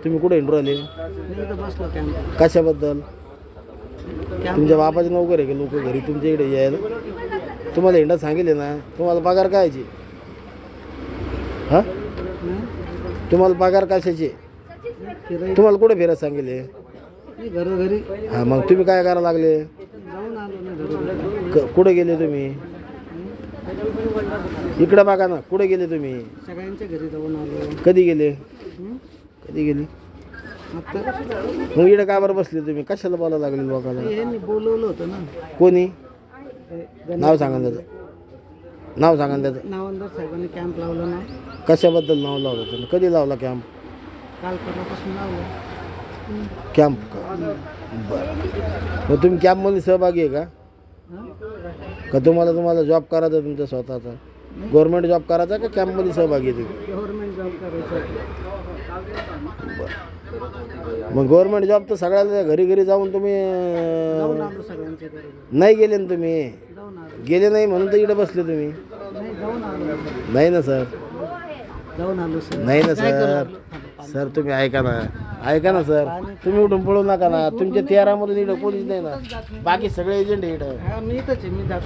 तुम्ही कुठे हिंडू राहिले? मी इथं बसलो कॅम्प. कशाबद्दल? तुमच्या बापाचे नोकर आहे का लोक घरी तुमच्या इकडे यायला? तुम्हाला हिंडा सांगितले ना, तुम्हाला पगार कायची? हां, तुम्हाला पगार कशाचे? तुम्हाला कुठे फिरायला सांगितले? मी घरोघरी हां, मग तुम्ही काय करायला लागले? जाऊन आलो ना घरोघरी. कुठे गेले तुम्ही? इकडं बघा ना, कुठे गेले तुम्ही? सगळ्यांच्या घरी जाऊन आलो. कधी गेले? कधी गेले? आता मग इकडे का बरं बसले तुम्ही? कशाला बोलायला लागले लोकांना? यांनी बोलवलं होतं ना. कोणी? ते नाव सांगा ना त्याचं. नाव सांगा ना त्याचं. नावंदर साहेबांनी कॅम्प लावला ना. कशाबद्दल नाव लावलं तुम्ही? कधी लावला कॅम्प? काल परवापासून लावलं. कॅम्प का? बरं. मग तुम्ही कॅम्पमध्ये सहभागी आहे का? का तुम्हाला जॉब करायचा तुमचा स्वतःचा? गव्हर्नमेंट जॉब करायचा का कॅम्पमध्ये सहभागी आहे तुम्ही? गव्हर्नमेंट जॉब करायचा. मग गव्हर्नमेंट जॉब तर सगळ्याला घरी घरी जाऊन तुम्ही जाऊन आलो सगळ्यांच्या घरी. नाही गेले ना तुम्ही? जाऊन आलो. गेले नाही म्हणून तर इकडे बसले तुम्ही. नाही जाऊन आलो. नाही ना सर, जाऊन आलो सर. नाही ना सर. सर तुम्ही ऐका ना सर. तुम्ही उठून पळू नका ना. तुमच्या 13 मधून इकडं कोणीच नाही ना. बाकी सगळे एजंट आहे इकडं. हा मी इथंच आहे. मी जातो.